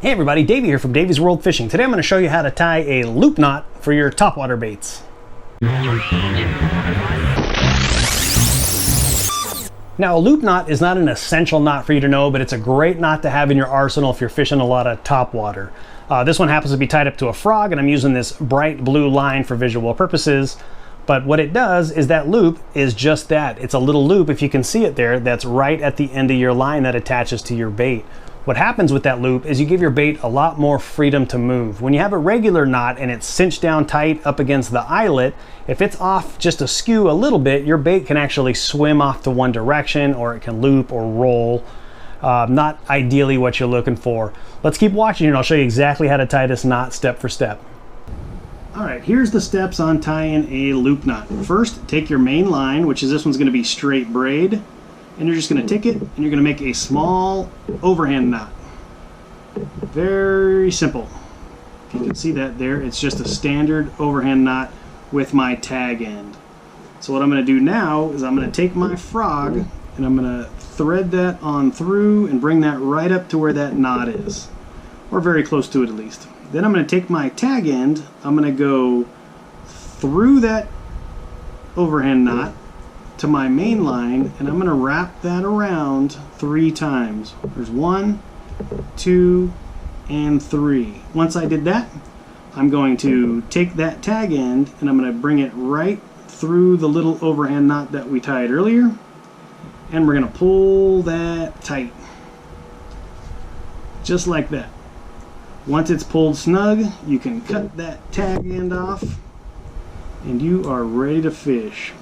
Hey everybody, Davey here from Davey's World Fishing. Today I'm going to show you how to tie a loop knot for your topwater baits. Now, a loop knot is not an essential knot for you to know, but it's a great knot to have in your arsenal if you're fishing a lot of topwater. This one happens to be tied up to a frog, and I'm using this bright blue line for visual purposes. But what it does is that loop is just that. It's a little loop, if you can see it there, that's right at the end of your line that attaches to your bait. What happens with that loop is you give your bait a lot more freedom to move. When you have a regular knot and it's cinched down tight up against the eyelet, if it's off just askew a little bit, your bait can actually swim off to one direction, or it can loop or roll. Not ideally what you're looking for. Let's keep watching and I'll show you exactly how to tie this knot step for step. All right, here's the steps on tying a loop knot. First, take your main line, which is this one's gonna be straight braid, and you're just going to tick it, and you're going to make a small overhand knot. Very simple. If you can see that there, it's just a standard overhand knot with my tag end. So what I'm going to do now is I'm going to take my frog and I'm going to thread that on through and bring that right up to where that knot is, or very close to it at least. Then I'm going to take my tag end, I'm going to go through that overhand knot to my main line, and I'm going to wrap that around 3 times. There's 1, 2, and 3. Once I did that, I'm going to take that tag end and I'm going to bring it right through the little overhand knot that we tied earlier, and we're going to pull that tight. Just like that. Once it's pulled snug, you can cut that tag end off and you are ready to fish.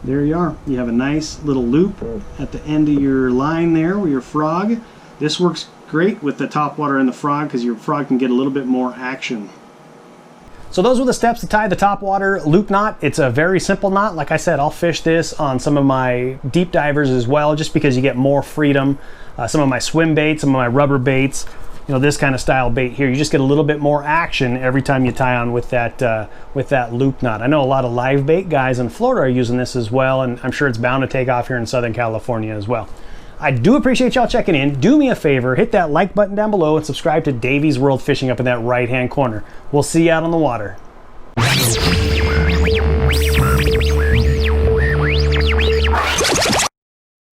There you are. You have a nice little loop at the end of your line there with your frog. This works great with the topwater and the frog because your frog can get a little bit more action. So those were the steps to tie the topwater loop knot. It's a very simple knot. Like I said, I'll fish this on some of my deep divers as well, just because you get more freedom. Some of my swim baits, some of my rubber baits, you know, this kind of style bait here, you just get a little bit more action every time you tie on with that loop knot. I know a lot of live bait guys in Florida are using this as well, and I'm sure it's bound to take off here in Southern California as well. I do appreciate y'all checking in. Do me a favor, hit that like button down below and subscribe to Davey's World Fishing up in that right hand corner. We'll see you out on the water.